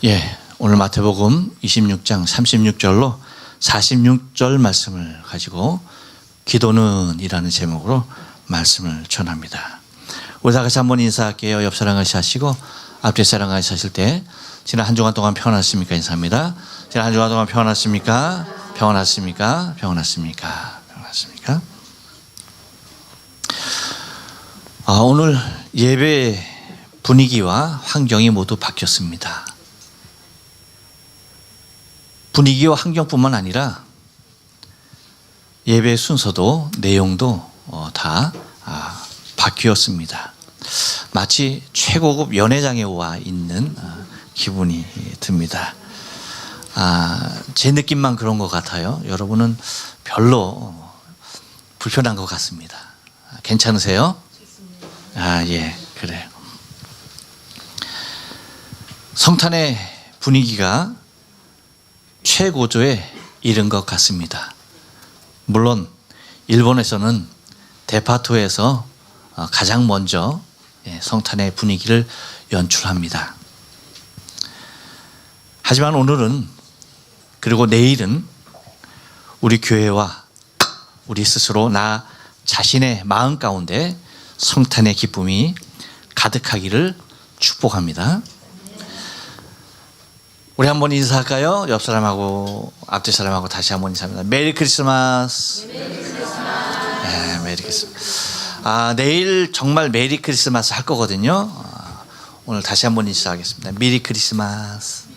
예, 오늘 마태복음 26장 36절로 46절 말씀을 가지고 기도는 이라는 제목으로 말씀을 전합니다. 우리 다 같이 한번 인사할게요. 옆 사람 같이 하시고 앞뒤 사람 같이 하실 때 지난 한 주간 동안 평안하십니까? 인사합니다. 지난 한 주간 동안 평안하십니까? 평안하십니까? 평안하십니까? 평안하십니까? 오늘 예배 분위기와 환경이 모두 바뀌었습니다. 분위기와 환경뿐만 아니라 예배 순서도 내용도 다 바뀌었습니다. 마치 최고급 연회장에 와 있는 기분이 듭니다. 제 느낌만 그런 것 같아요. 여러분은 별로 불편한 것 같습니다. 괜찮으세요? 예, 그래요. 성탄의 분위기가 최고조에 이른 것 같습니다. 물론 일본에서는 데파토에서 가장 먼저 성탄의 분위기를 연출합니다. 하지만 오늘은 그리고 내일은 우리 교회와 우리 스스로 나 자신의 마음 가운데 성탄의 기쁨이 가득하기를 축복합니다. 우리 한번 인사할까요? 옆 사람하고 앞뒤 사람하고 다시 한번 인사합니다. 메리 크리스마스. 메리 크리스마스. 네, 메리 크리스마스. 내일 정말 메리 크리스마스 할 거거든요. 오늘 다시 한번 인사하겠습니다. 메리 크리스마스.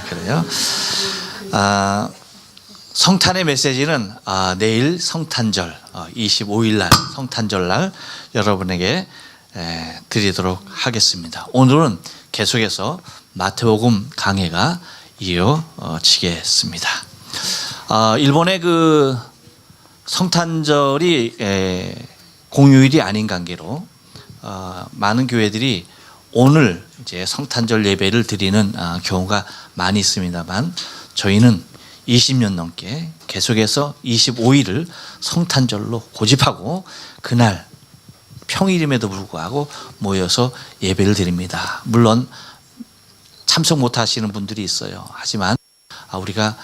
그래요. 성탄의 메시지는 내일 성탄절 25일 날 성탄절 날 여러분에게 드리도록 하겠습니다. 오늘은 계속해서 마태복음 강해가 이어지겠습니다. 일본의 그 성탄절이 공휴일이 아닌 관계로 많은 교회들이 오늘 이제 성탄절 예배를 드리는 경우가 많이 있습니다만 저희는 20년 넘게 계속해서 25일을 성탄절로 고집하고 그날 평일임에도 불구하고 모여서 예배를 드립니다. 물론 참석 못 하시는 분들이 있어요. 하지만 우리가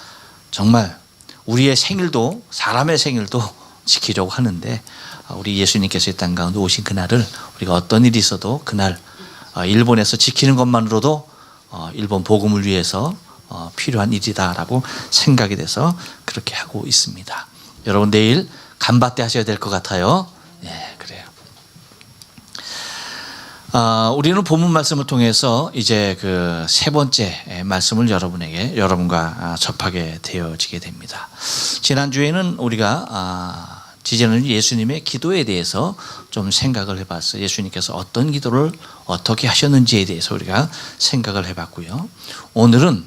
정말 우리의 생일도 사람의 생일도 지키려고 하는데 우리 예수님께서 이 땅 가운데 오신 그날을 우리가 어떤 일이 있어도 그날 일본에서 지키는 것만으로도 일본 복음을 위해서 필요한 일이다라고 생각이 돼서 그렇게 하고 있습니다. 여러분 내일 간바떼 하셔야 될 것 같아요. 네, 그래요. 우리는 본문 말씀을 통해서 이제 그 세 번째 말씀을 여러분과 접하게 되어지게 됩니다. 지난주에는 우리가 지지는 예수님의 기도에 대해서 좀 생각을 해봤어요. 예수님께서 어떤 기도를 어떻게 하셨는지에 대해서 우리가 생각을 해봤고요. 오늘은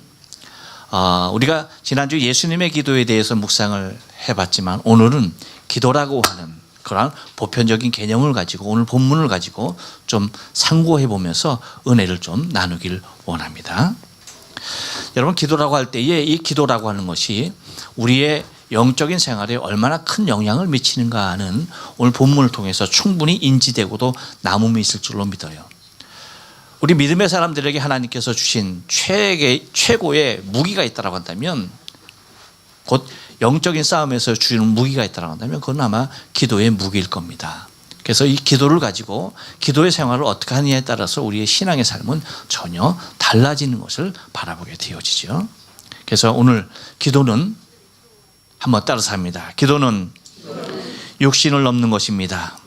우리가 지난주 예수님의 기도에 대해서 묵상을 해봤지만 오늘은 기도라고 하는 그런 보편적인 개념을 가지고 오늘 본문을 가지고 좀 상고해 보면서 은혜를 좀 나누길 원합니다. 여러분 기도라고 할 때에 이 기도라고 하는 것이 우리의 영적인 생활에 얼마나 큰 영향을 미치는가 하는 오늘 본문을 통해서 충분히 인지되고도 남음이 있을 줄로 믿어요. 우리 믿음의 사람들에게 하나님께서 주신 최고의 무기가 있다고 한다면 곧 영적인 싸움에서 주는 무기가 있다고 한다면 그건 아마 기도의 무기일 겁니다. 그래서 이 기도를 가지고 기도의 생활을 어떻게 하느냐에 따라서 우리의 신앙의 삶은 전혀 달라지는 것을 바라보게 되어지죠. 그래서 오늘 기도는 한번 따라서 합니다. 기도는 육신을 넘는 것입니다.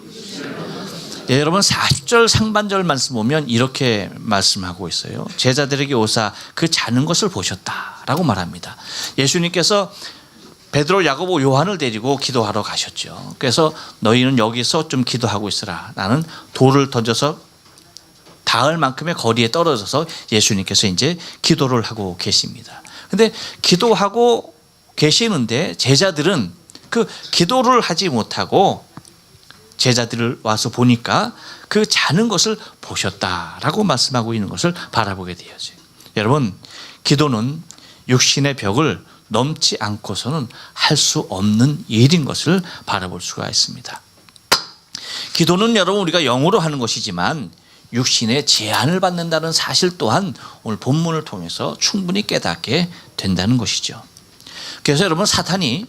예, 여러분 40절 상반절 말씀 보면 이렇게 말씀하고 있어요. 제자들에게 오사 그 자는 것을 보셨다라고 말합니다. 예수님께서 베드로, 야고보, 요한을 데리고 기도하러 가셨죠. 그래서 너희는 여기서 좀 기도하고 있으라. 나는 돌을 던져서 닿을 만큼의 거리에 떨어져서 예수님께서 이제 기도를 하고 계십니다. 근데 기도하고 계시는데 제자들은 그 기도를 하지 못하고 제자들을 와서 보니까 그 자는 것을 보셨다라고 말씀하고 있는 것을 바라보게 되어져요. 여러분 기도는 육신의 벽을 넘지 않고서는 할 수 없는 일인 것을 바라볼 수가 있습니다. 기도는 여러분 우리가 영어로 하는 것이지만 육신의 제한을 받는다는 사실 또한 오늘 본문을 통해서 충분히 깨닫게 된다는 것이죠. 그래서 여러분, 사탄이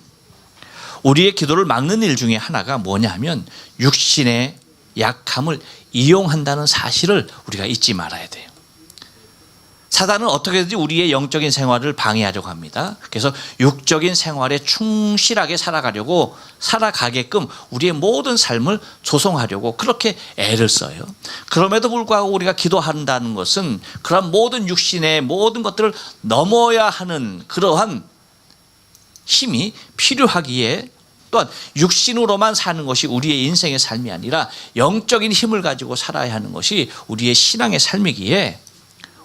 우리의 기도를 막는 일 중에 하나가 뭐냐면 육신의 약함을 이용한다는 사실을 우리가 잊지 말아야 돼요. 사단은 어떻게든지 우리의 영적인 생활을 방해하려고 합니다. 그래서 육적인 생활에 충실하게 살아가게끔 우리의 모든 삶을 조성하려고 그렇게 애를 써요. 그럼에도 불구하고 우리가 기도한다는 것은 그런 모든 육신의 모든 것들을 넘어야 하는 그러한 힘이 필요하기에, 또한 육신으로만 사는 것이 우리의 인생의 삶이 아니라 영적인 힘을 가지고 살아야 하는 것이 우리의 신앙의 삶이기에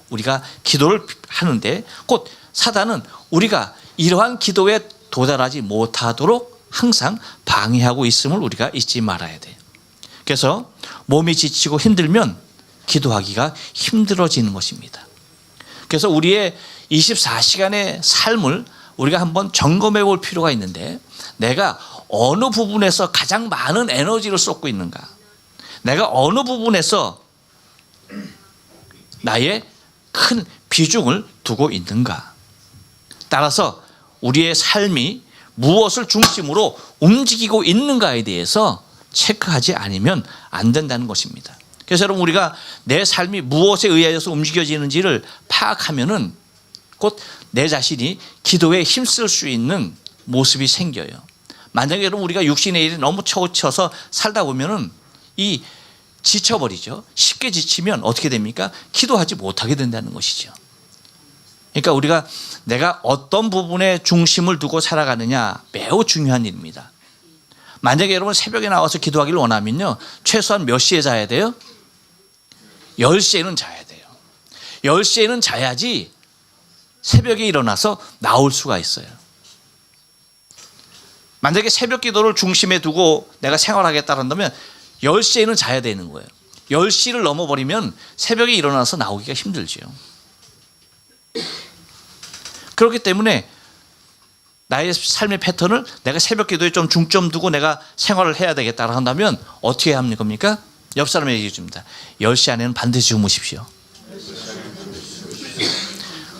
우리가 기도를 하는데 곧 사단은 우리가 이러한 기도에 도달하지 못하도록 항상 방해하고 있음을 우리가 잊지 말아야 돼요. 그래서 몸이 지치고 힘들면 기도하기가 힘들어지는 것입니다. 그래서 우리의 24시간의 삶을 우리가 한번 점검해 볼 필요가 있는데, 내가 어느 부분에서 가장 많은 에너지를 쏟고 있는가, 내가 어느 부분에서 나의 큰 비중을 두고 있는가, 따라서 우리의 삶이 무엇을 중심으로 움직이고 있는가에 대해서 체크하지 않으면 안 된다는 것입니다. 그래서 여러분, 우리가 내 삶이 무엇에 의하여서 움직여지는지를 파악하면은 곧 내 자신이 기도에 힘쓸 수 있는 모습이 생겨요. 만약에 여러분 우리가 육신의 일에 너무 쳐서 살다 보면은 이 지쳐버리죠. 쉽게 지치면 어떻게 됩니까? 기도하지 못하게 된다는 것이죠. 그러니까 우리가 내가 어떤 부분에 중심을 두고 살아가느냐 매우 중요한 일입니다. 만약에 여러분 새벽에 나와서 기도하기를 원하면요, 최소한 몇 시에 자야 돼요? 10시에는 자야 돼요. 10시에는 자야지 새벽에 일어나서 나올 수가 있어요. 만약에 새벽 기도를 중심에 두고 내가 생활하겠다 한다면 10시에는 자야 되는 거예요. 10시를 넘어버리면 새벽에 일어나서 나오기가 힘들죠. 그렇기 때문에 나의 삶의 패턴을 내가 새벽 기도에 좀 중점 두고 내가 생활을 해야 되겠다 한다면 어떻게 하는 겁니까? 옆 사람에게 얘기해 줍니다. 10시 안에는 반드시 주무십시오.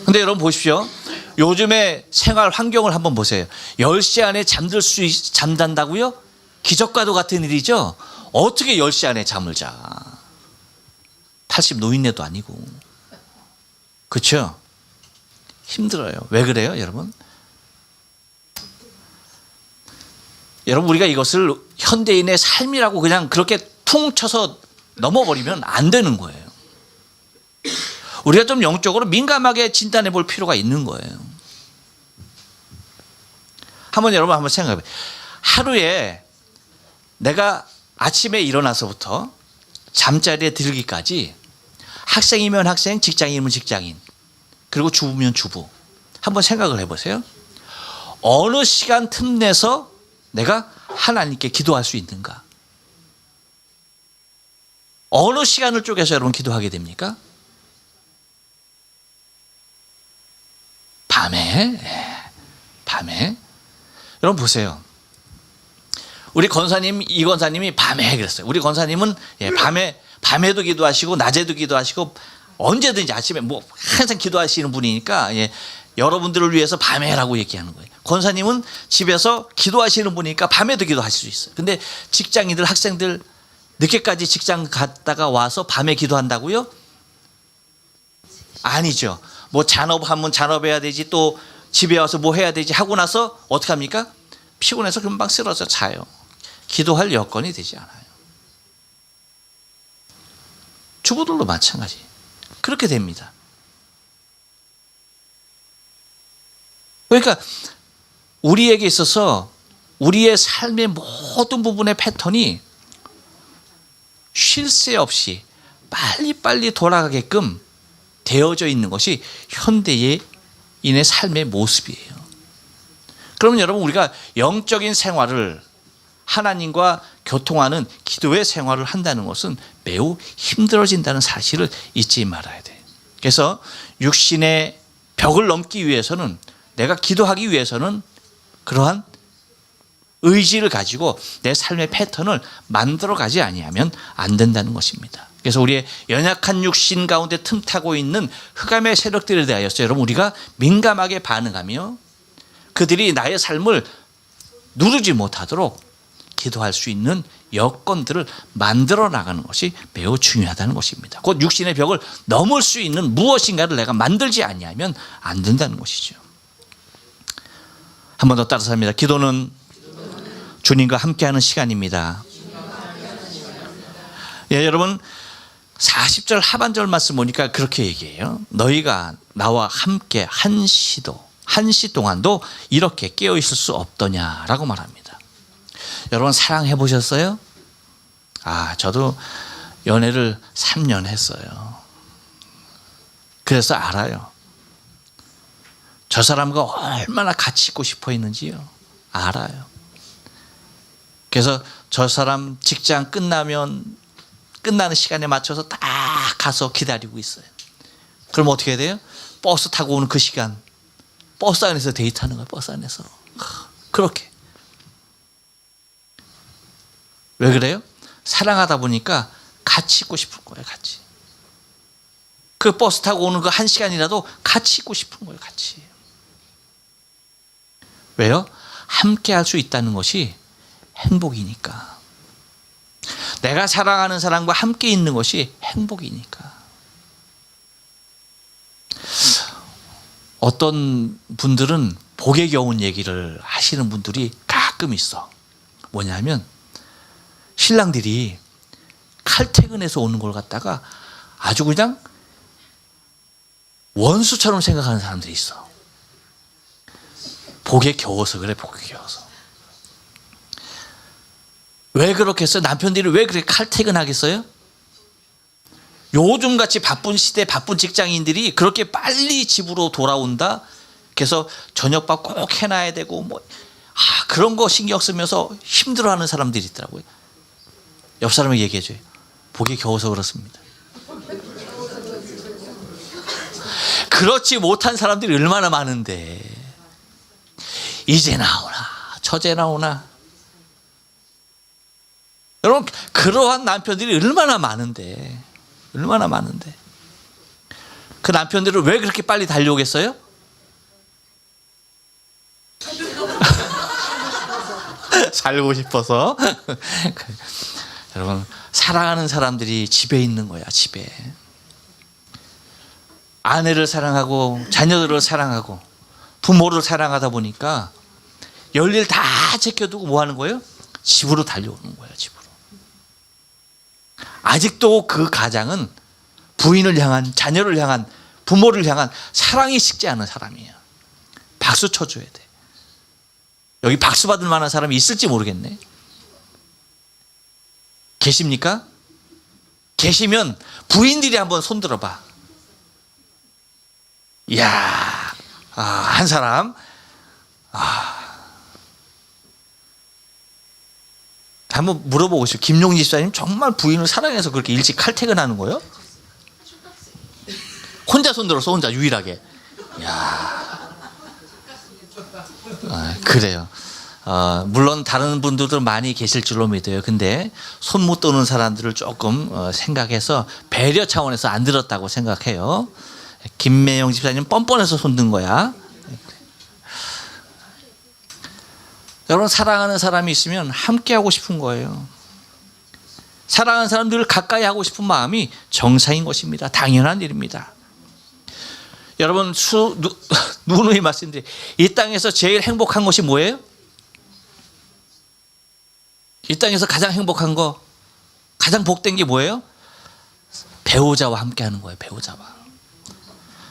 근데 여러분 보십시오. 요즘의 생활 환경을 한번 보세요. 10시 안에 잠단다고요? 기적과도 같은 일이죠. 어떻게 10시 안에 잠을 자? 80 노인네도 아니고. 그렇죠? 힘들어요. 왜 그래요, 여러분? 여러분, 우리가 이것을 현대인의 삶이라고 그냥 그렇게 퉁 쳐서 넘어버리면 안 되는 거예요. 우리가 좀 영적으로 민감하게 진단해 볼 필요가 있는 거예요. 여러분 한번 생각해 보세요. 하루에 내가 아침에 일어나서부터 잠자리에 들기까지, 학생이면 학생, 직장인이면 직장인, 그리고 주부면 주부, 한번 생각을 해보세요. 어느 시간 틈내서 내가 하나님께 기도할 수 있는가? 어느 시간을 쪼개서 여러분 기도하게 됩니까? 밤에. 여러분 보세요. 우리 권사님, 이 권사님이 밤에 그랬어요. 우리 권사님은 밤에도 기도하시고 낮에도 기도하시고 언제든지 아침에 항상 기도하시는 분이니까 여러분들을 위해서 밤에라고 얘기하는 거예요. 권사님은 집에서 기도하시는 분이니까 밤에도 기도하실 수 있어요. 근데 직장인들, 학생들 늦게까지 직장 갔다가 와서 밤에 기도한다고요? 아니죠. 잔업하면 잔업해야 되지, 또 집에 와서 뭐 해야 되지 하고 나서 어떻게 합니까? 피곤해서 금방 쓰러져 자요. 기도할 여건이 되지 않아요. 주부들도 마찬가지. 그렇게 됩니다. 그러니까 우리에게 있어서 우리의 삶의 모든 부분의 패턴이 쉴 새 없이 빨리빨리 돌아가게끔 되어져 있는 것이 현대인의 삶의 모습이에요. 그러면 여러분, 우리가 영적인 생활을 하나님과 교통하는 기도의 생활을 한다는 것은 매우 힘들어진다는 사실을 잊지 말아야 돼요. 그래서 육신의 벽을 넘기 위해서는, 내가 기도하기 위해서는 그러한 의지를 가지고 내 삶의 패턴을 만들어 가지 아니하면 안 된다는 것입니다. 그래서 우리의 연약한 육신 가운데 틈타고 있는 흑암의 세력들에 대하여서 여러분 우리가 민감하게 반응하며 그들이 나의 삶을 누르지 못하도록 기도할 수 있는 여건들을 만들어 나가는 것이 매우 중요하다는 것입니다. 곧 육신의 벽을 넘을 수 있는 무엇인가를 내가 만들지 아니하면 안 된다는 것이죠. 한 번 더 따라서 합니다. 기도는 주님과 함께하는 시간입니다. 예, 여러분 40절 하반절 말씀 보니까 그렇게 얘기해요. 너희가 나와 함께 한시 동안도 이렇게 깨어 있을 수 없더냐라고 말합니다. 여러분 사랑해 보셨어요? 저도 연애를 3년 했어요. 그래서 알아요. 저 사람과 얼마나 같이 있고 싶어 했는지요. 알아요. 그래서 저 사람 직장 끝나는 시간에 맞춰서 딱 가서 기다리고 있어요. 그럼 어떻게 돼요? 버스 타고 오는 그 시간 버스 안에서 데이트하는 거예요. 버스 안에서. 그렇게. 왜 그래요? 사랑하다 보니까 같이 있고 싶은 거예요. 같이. 그 버스 타고 오는 그 1시간이라도 같이 있고 싶은 거예요. 같이. 왜요? 함께 할 수 있다는 것이 행복이니까. 내가 사랑하는 사람과 함께 있는 것이 행복이니까. 어떤 분들은 복에 겨운 얘기를 하시는 분들이 가끔 있어. 뭐냐면 신랑들이 칼퇴근해서 오는 걸 갖다가 아주 그냥 원수처럼 생각하는 사람들이 있어. 복에 겨워서 그래. 복에 겨워서. 왜 그렇게 했어요? 남편들이 왜 그렇게 칼퇴근하겠어요? 요즘같이 바쁜 시대 바쁜 직장인들이 그렇게 빨리 집으로 돌아온다? 그래서 저녁밥 꼭 해놔야 되고 그런 거 신경 쓰면서 힘들어하는 사람들이 있더라고요. 옆 사람에게 얘기해줘요. 복이 겨워서 그렇습니다. 그렇지 못한 사람들이 얼마나 많은데 이제 나오나 저제 나오나. 여러분 그러한 남편들이 얼마나 많은데 그 남편들은 왜 그렇게 빨리 달려오겠어요? 살고 싶어서. 여러분 사랑하는 사람들이 집에 있는 거야. 집에 아내를 사랑하고 자녀들을 사랑하고 부모를 사랑하다 보니까 열일 다 제껴두고 뭐 하는 거예요? 집으로 달려오는 거예요. 집으로. 아직도 그 가장은 부인을 향한, 자녀를 향한, 부모를 향한 사랑이 식지 않은 사람이에요. 박수 쳐줘야 돼. 여기 박수 받을 만한 사람이 있을지 모르겠네. 계십니까? 계시면 부인들이 한번 손들어봐. 이야, 한 사람. 한번 물어보고 싶어요. 김용지 집사님 정말 부인을 사랑해서 그렇게 일찍 칼퇴근하는 거예요? 혼자 손들어서 혼자 유일하게. 이야, 그래요. 물론 다른 분들도 많이 계실 줄로 믿어요. 근데 손 못 드는 사람들을 조금 생각해서 배려 차원에서 안 들었다고 생각해요. 김매영 집사님 뻔뻔해서 손 든 거야. 여러분 사랑하는 사람이 있으면 함께 하고 싶은 거예요. 사랑하는 사람들을 가까이 하고 싶은 마음이 정상인 것입니다. 당연한 일입니다. 여러분 누누이 말씀드려요. 이 땅에서 제일 행복한 것이 뭐예요? 이 땅에서 가장 행복한 거, 가장 복된 게 뭐예요? 배우자와 함께 하는 거예요. 배우자와.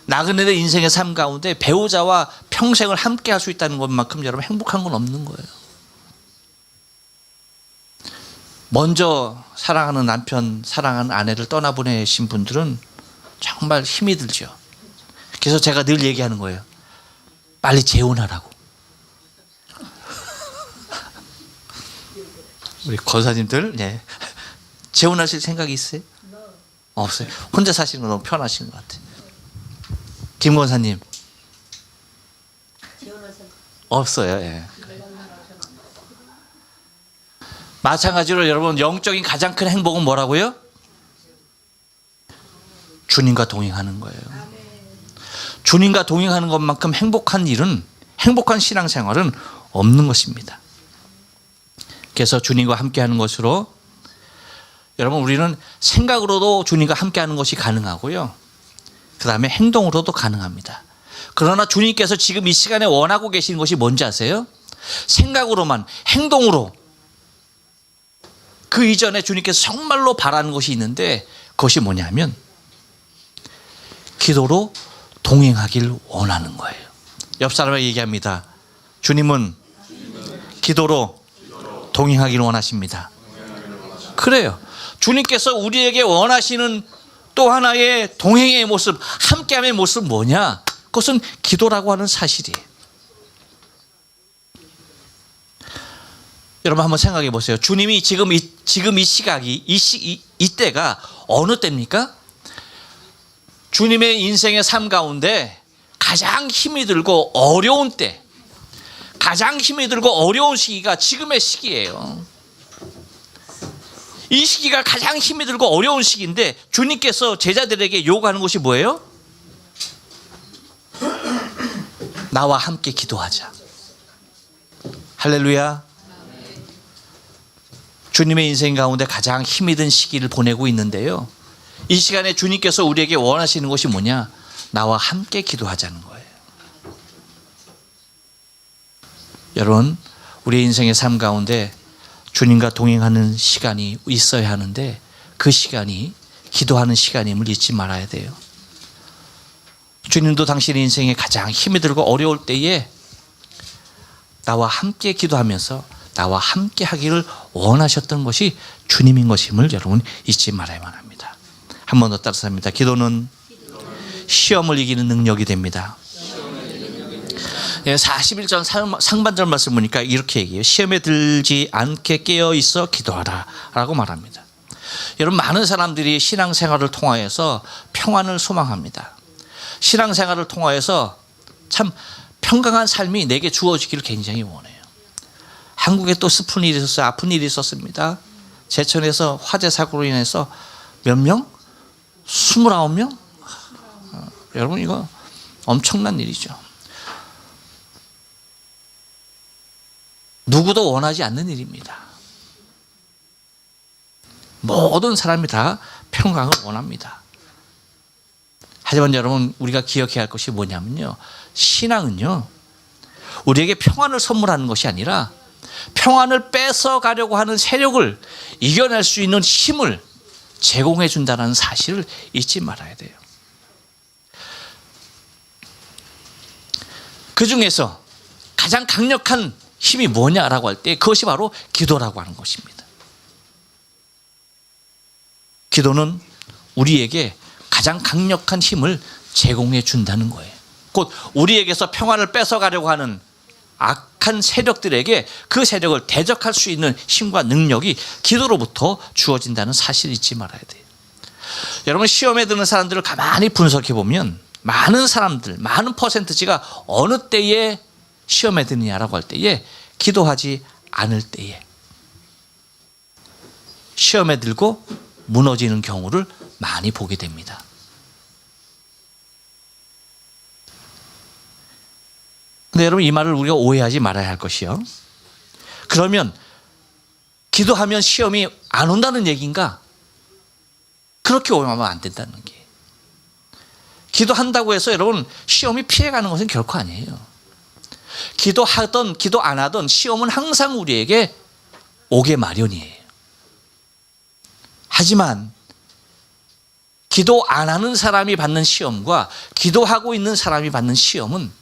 나그네의 인생의 삶 가운데 배우자와 평생을 함께 할 수 있다는 것만큼 여러분 행복한 건 없는 거예요. 먼저 사랑하는 남편, 사랑하는 아내를 떠나보내신 분들은 정말 힘이 들죠. 그래서 제가 늘 얘기하는 거예요. 빨리 재혼하라고. 우리 권사님들, 네. 재혼하실 생각이 있어요? 없어요. 혼자 사시는 거 너무 편하신 것 같아요. 김 권사님. 없어요. 예. 마찬가지로 여러분 영적인 가장 큰 행복은 뭐라고요? 주님과 동행하는 거예요. 주님과 동행하는 것만큼 행복한 일은, 행복한 신앙생활은 없는 것입니다. 그래서 주님과 함께하는 것으로 여러분, 우리는 생각으로도 주님과 함께하는 것이 가능하고요, 그 다음에 행동으로도 가능합니다. 그러나 주님께서 지금 이 시간에 원하고 계시는 것이 뭔지 아세요? 생각으로만, 행동으로, 그 이전에 주님께서 정말로 바라는 것이 있는데, 그것이 뭐냐면 기도로 동행하길 원하는 거예요. 옆 사람에게 얘기합니다. 주님은 기도로 동행하길 원하십니다. 그래요. 주님께서 우리에게 원하시는 또 하나의 동행의 모습, 함께함의 모습 뭐냐? 그것은 기도라고 하는 사실이에요. 여러분 한번 생각해 보세요. 주님이 지금 이 시각이, 이때가 어느 때입니까? 주님의 인생의 삶 가운데 가장 힘이 들고 어려운 때, 가장 힘이 들고 어려운 시기가 지금의 시기예요. 이 시기가 가장 힘이 들고 어려운 시기인데 주님께서 제자들에게 요구하는 것이 뭐예요? 나와 함께 기도하자. 할렐루야. 주님의 인생 가운데 가장 힘이 든 시기를 보내고 있는데요, 이 시간에 주님께서 우리에게 원하시는 것이 뭐냐? 나와 함께 기도하자는 거예요. 여러분, 우리 인생의 삶 가운데 주님과 동행하는 시간이 있어야 하는데 그 시간이 기도하는 시간임을 잊지 말아야 돼요. 주님도 당신의 인생에 가장 힘이 들고 어려울 때에 나와 함께 기도하면서 나와 함께 하기를 원하셨던 것이 주님인 것임을 여러분 잊지 말아야만 합니다. 한 번 더 따라서 합니다. 기도는 시험을 이기는 능력이 됩니다. 41절 상반절 말씀 보니까 이렇게 얘기해요. 시험에 들지 않게 깨어 있어 기도하라 라고 말합니다. 여러분, 많은 사람들이 신앙생활을 통하여서 평안을 소망합니다. 신앙생활을 통하여서 참 평강한 삶이 내게 주어지기를 굉장히 원해요. 한국에 또 슬픈 일이 있었어요. 아픈 일이 있었습니다. 제천에서 화재 사고로 인해서 몇 명? 29명? 여러분, 이거 엄청난 일이죠. 누구도 원하지 않는 일입니다. 모든 사람이 다 평강을 원합니다. 하지만 여러분, 우리가 기억해야 할 것이 뭐냐면요, 신앙은요 우리에게 평안을 선물하는 것이 아니라 평안을 뺏어가려고 하는 세력을 이겨낼 수 있는 힘을 제공해 준다는 사실을 잊지 말아야 돼요. 그 중에서 가장 강력한 힘이 뭐냐라고 할 때 그것이 바로 기도라고 하는 것입니다. 기도는 우리에게 가장 강력한 힘을 제공해 준다는 거예요. 곧 우리에게서 평안을 뺏어가려고 하는 악한 세력들에게 그 세력을 대적할 수 있는 힘과 능력이 기도로부터 주어진다는 사실을 잊지 말아야 돼요. 여러분, 시험에 드는 사람들을 가만히 분석해 보면 많은 사람들, 많은 퍼센트지가 어느 때에 시험에 드느냐라고 할 때에 기도하지 않을 때에 시험에 들고 무너지는 경우를 많이 보게 됩니다. 근데 여러분, 이 말을 우리가 오해하지 말아야 할 것이요, 그러면 기도하면 시험이 안 온다는 얘기인가? 그렇게 오해하면 안 된다는 게, 기도한다고 해서 여러분 시험이 피해가는 것은 결코 아니에요. 기도하던 기도 안 하던 시험은 항상 우리에게 오게 마련이에요. 하지만 기도 안 하는 사람이 받는 시험과 기도하고 있는 사람이 받는 시험은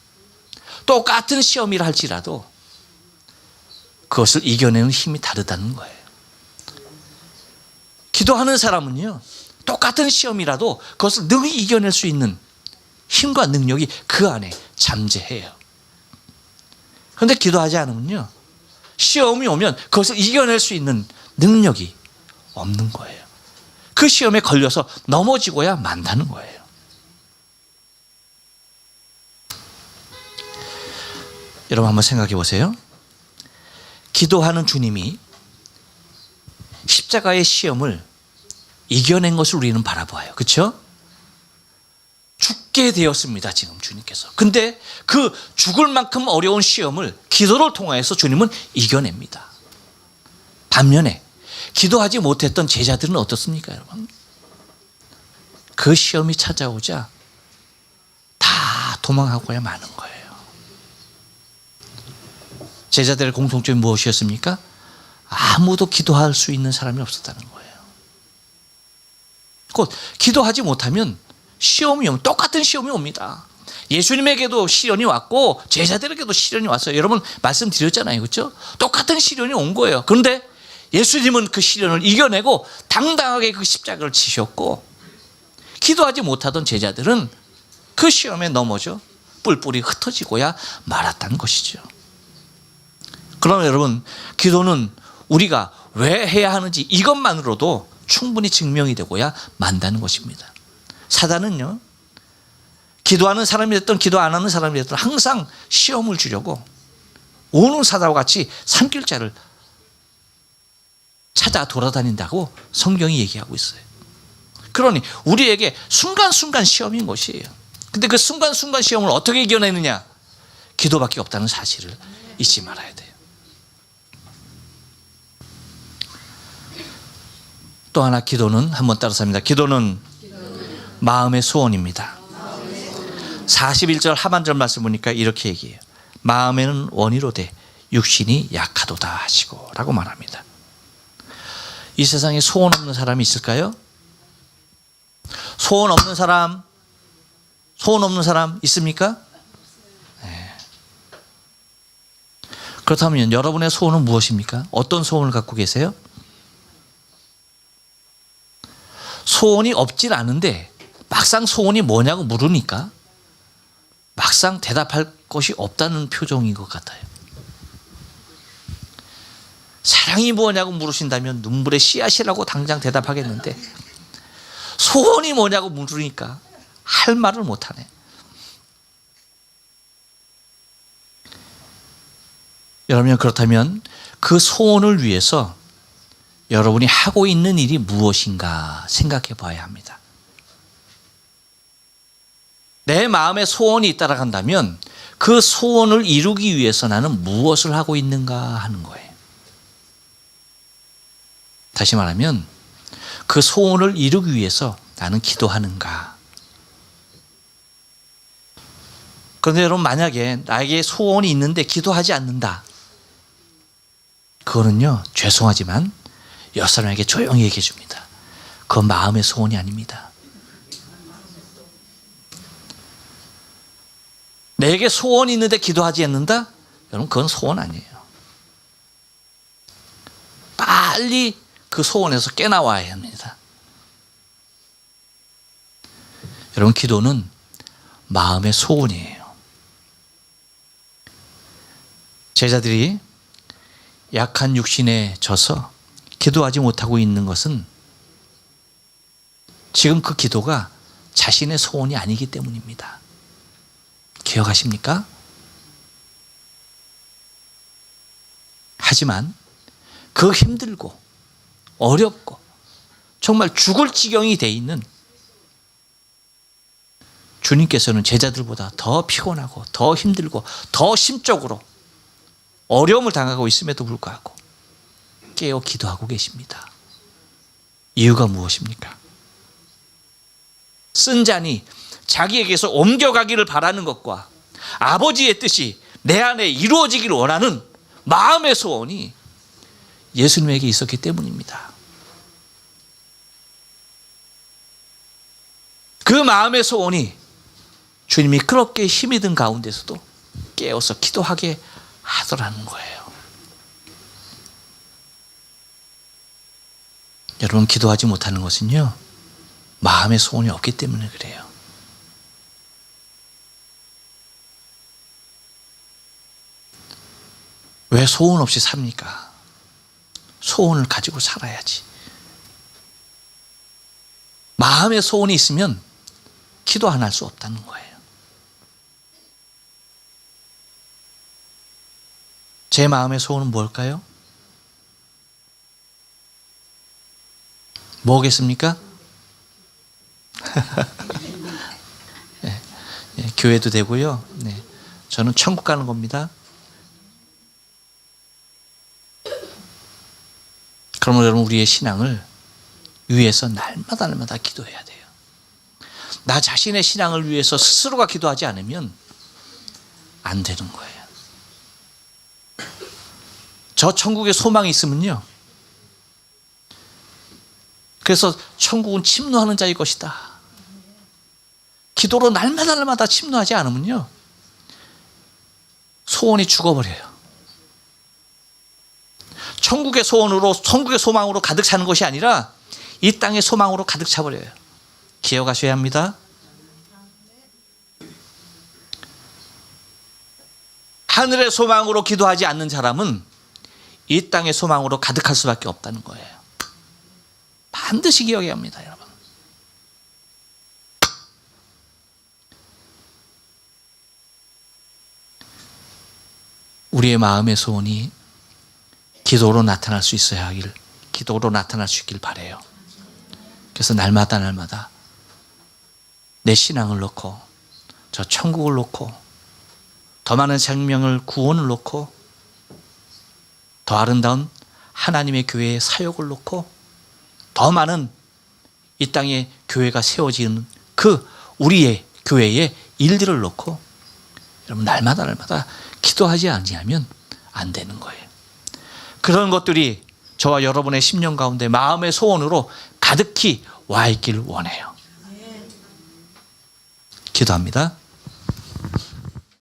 똑같은 시험이라 할지라도 그것을 이겨내는 힘이 다르다는 거예요. 기도하는 사람은요, 똑같은 시험이라도 그것을 능히 이겨낼 수 있는 힘과 능력이 그 안에 잠재해요. 그런데 기도하지 않으면요, 시험이 오면 그것을 이겨낼 수 있는 능력이 없는 거예요. 그 시험에 걸려서 넘어지고야 만다는 거예요. 여러분 한번 생각해 보세요. 기도하는 주님이 십자가의 시험을 이겨낸 것을 우리는 바라보아요. 그렇죠? 죽게 되었습니다. 지금 주님께서. 근데 그 죽을 만큼 어려운 시험을 기도를 통해서 주님은 이겨냅니다. 반면에 기도하지 못했던 제자들은 어떻습니까, 여러분? 그 시험이 찾아오자 다 도망하고야 마는 거예요. 제자들의 공통점이 무엇이었습니까? 아무도 기도할 수 있는 사람이 없었다는 거예요. 곧 기도하지 못하면 시험이 오면 똑같은 시험이 옵니다. 예수님에게도 시련이 왔고 제자들에게도 시련이 왔어요. 여러분 말씀드렸잖아요. 그렇죠? 똑같은 시련이 온 거예요. 그런데 예수님은 그 시련을 이겨내고 당당하게 그 십자가를 지셨고, 기도하지 못하던 제자들은 그 시험에 넘어져 뿔뿔이 흩어지고야 말았다는 것이죠. 그러면 여러분, 기도는 우리가 왜 해야 하는지 이것만으로도 충분히 증명이 되고야 만다는 것입니다. 사단은요, 기도하는 사람이 됐든 기도 안 하는 사람이 됐든 항상 시험을 주려고 오는 사자와 같이 산길자를 찾아 돌아다닌다고 성경이 얘기하고 있어요. 그러니 우리에게 순간순간 시험인 것이에요. 근데 그 순간순간 시험을 어떻게 이겨내느냐? 기도밖에 없다는 사실을 잊지 말아야 돼요. 또 하나, 기도는 한번 따라서 합니다. 기도는 마음의 소원입니다. 41절 하반절 말씀 보니까 이렇게 얘기해요. 마음에는 원이로되 육신이 약하도다 하시고 라고 말합니다. 이 세상에 소원 없는 사람이 있을까요? 소원 없는 사람 있습니까? 네. 그렇다면 여러분의 소원은 무엇입니까? 어떤 소원을 갖고 계세요? 소원이 없진 않은데 막상 소원이 뭐냐고 물으니까 막상 대답할 것이 없다는 표정인 것 같아요. 사랑이 뭐냐고 물으신다면 눈물의 씨앗이라고 당장 대답하겠는데 소원이 뭐냐고 물으니까 할 말을 못하네. 여러분, 그렇다면 그 소원을 위해서 여러분이 하고 있는 일이 무엇인가 생각해 봐야 합니다. 내 마음에 소원이 따라간다면 그 소원을 이루기 위해서 나는 무엇을 하고 있는가 하는 거예요. 다시 말하면 그 소원을 이루기 위해서 나는 기도하는가. 그런데 여러분, 만약에 나에게 소원이 있는데 기도하지 않는다, 그거는요, 죄송하지만 옆 사람에게 조용히 얘기해 줍니다. 그건 마음의 소원이 아닙니다. 내게 소원이 있는데 기도하지 않는다? 여러분, 그건 소원 아니에요. 빨리 그 소원에서 깨나와야 합니다. 여러분, 기도는 마음의 소원이에요. 제자들이 약한 육신에 져서 기도하지 못하고 있는 것은 지금 그 기도가 자신의 소원이 아니기 때문입니다. 기억하십니까? 하지만 그 힘들고 어렵고 정말 죽을 지경이 돼 있는 주님께서는 제자들보다 더 피곤하고 더 힘들고 더 심적으로 어려움을 당하고 있음에도 불구하고 깨어 기도하고 계십니다. 이유가 무엇입니까? 쓴 잔이 자기에게서 옮겨가기를 바라는 것과 아버지의 뜻이 내 안에 이루어지기를 원하는 마음의 소원이 예수님에게 있었기 때문입니다. 그 마음의 소원이 주님이 그렇게 힘이 든 가운데서도 깨어서 기도하게 하더라는 거예요. 여러분, 기도하지 못하는 것은요, 마음의 소원이 없기 때문에 그래요. 왜 소원 없이 삽니까? 소원을 가지고 살아야지. 마음의 소원이 있으면 기도 안 할 수 없다는 거예요. 제 마음의 소원은 뭘까요? 뭐겠습니까? 네. 교회도 되고요. 네. 저는 천국 가는 겁니다. 그러면 여러분 우리의 신앙을 위해서 날마다 기도해야 돼요. 나 자신의 신앙을 위해서 스스로가 기도하지 않으면 안 되는 거예요. 저 천국에 소망이 있으면요. 그래서 천국은 침노하는 자의 것이다. 기도로 날마다 침노하지 않으면요. 소원이 죽어버려요. 천국의 소원으로, 천국의 소망으로 가득 차는 것이 아니라 이 땅의 소망으로 가득 차버려요. 기억하셔야 합니다. 하늘의 소망으로 기도하지 않는 사람은 이 땅의 소망으로 가득할 수밖에 없다는 거예요. 반드시 기억해야 합니다, 여러분. 우리의 마음의 소원이 기도로 나타날 수 있어야 하길, 기도로 나타날 수 있길 바라요. 그래서 날마다 내 신앙을 놓고, 저 천국을 놓고, 더 많은 생명을, 구원을 놓고, 더 아름다운 하나님의 교회의 사역을 놓고, 더 많은 이 땅에 교회가 세워지는 그 우리의 교회의 일들을 놓고 여러분 날마다 기도하지 않으면 안 되는 거예요. 그런 것들이 저와 여러분의 심령 가운데 마음의 소원으로 가득히 와 있길 원해요. 기도합니다.